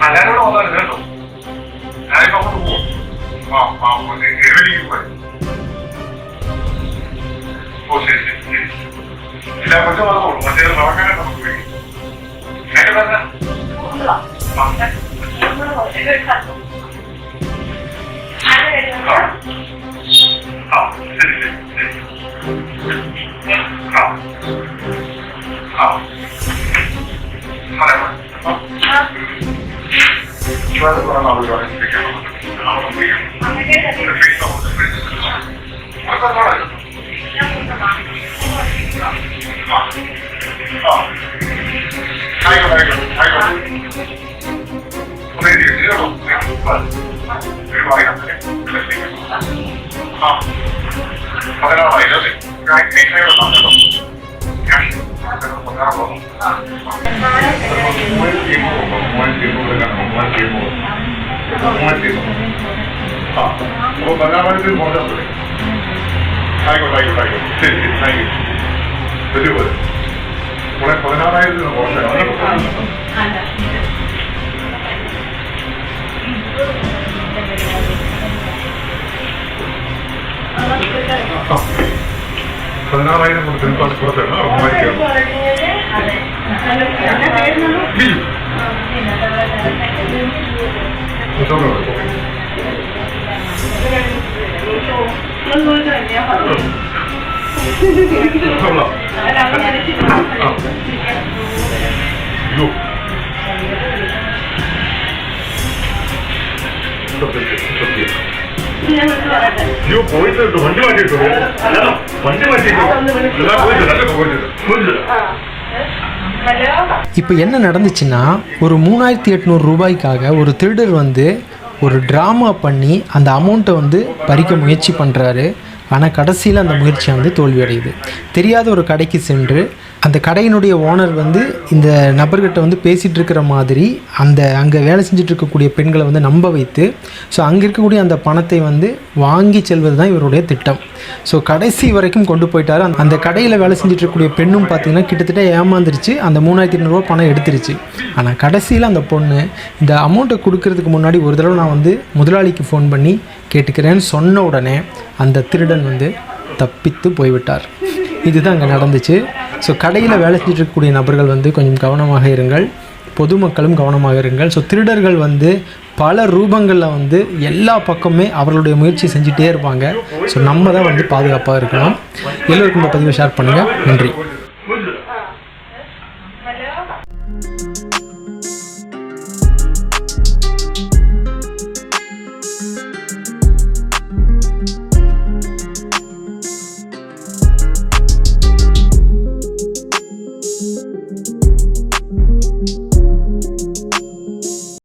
എല്ലാവരും വന്നാലും കേട്ടോ ഞാനിപ്പോ അങ്ങോട്ട് പോകും എവിടേക്ക് പോയി ഓ ശരി ശരി ശരി ഇല്ല മറ്റേ വന്നോളൂ മറ്റേ നടക്കാനേ നമുക്ക് പോയി അതിന്റെ പറഞ്ഞ ശരി ശരി ശരി അപ്പോൾ ബംഗാളത്തിൽ പോകാൻ ആയിക്കോട്ടെ ആയിക്കോട്ടെ ആയിക്കോട്ടെ ശരി ശരി താങ്ക് യു വലിയ പോലെ നമ്മളെ 16,000 പോകട്ടെ $16,000 കൊണ്ട് തിരുപ്പാട് പുറത്താണ് പോയിട്ട് വണ്ടി മാറ്റിയിട്ടു വണ്ടി മാറ്റിയിട്ടു இப்போ என்ன நடந்துச்சுன்னா ஒரு 3800 ரூபாய்க்காக ஒரு திருடர் வந்து ஒரு ட்ராமா பண்ணி அந்த அமௌண்ட்டை வந்து பறிக்க முயற்சி பண்ணுறாரு. ஆனால் கடைசியில் அந்த முயற்சி வந்து தோல்வியடையுது. தெரியாத ஒரு கடைக்கு சென்று அந்த கடையினுடைய ஓனர் வந்து இந்த நபர்கிட்ட வந்து பேசிகிட்டு இருக்கிற மாதிரி அங்கே வேலை செஞ்சுட்டு இருக்கக்கூடிய பெண்களை வந்து நம்ப வைத்து ஸோ அங்கே இருக்கக்கூடிய அந்த பணத்தை வந்து வாங்கி செல்வது தான் இவருடைய திட்டம். ஸோ கடைசி வரைக்கும் கொண்டு போயிட்டார். அந்த கடையில் வேலை செஞ்சுட்டு இருக்கக்கூடிய பெண்ணும் பார்த்திங்கன்னா கிட்டத்தட்ட ஏமாந்துருச்சு. அந்த 3800 ரூபா பணம் எடுத்துருச்சு. ஆனால் கடைசியில் அந்த பொண்ணு இந்த அமௌண்ட்டை கொடுக்கறதுக்கு முன்னாடி ஒரு தடவை நான் வந்து முதலாளிக்கு ஃபோன் பண்ணி கேட்டுக்கிறேன்னு சொன்ன உடனே அந்த திருடன் வந்து தப்பித்து போய்விட்டார். இதுதான் அங்கே நடந்துச்சு. ஸோ கடையில் வேலை செஞ்சுட்டு இருக்கக்கூடிய நபர்கள் வந்து கொஞ்சம் கவனமாக இருங்கள், பொதுமக்களும் கவனமாக இருங்கள். ஸோ திருடர்கள் வந்து பல ரூபங்களில் வந்து எல்லா பக்கமே அவர்களுடைய முயற்சி செஞ்சுட்டே இருப்பாங்க. ஸோ நம்ம தான் வந்து பாதுகாப்பாக இருக்கணும். எல்லோருக்கும் இந்த பதிவை ஷேர் பண்ணுங்கள். நன்றி.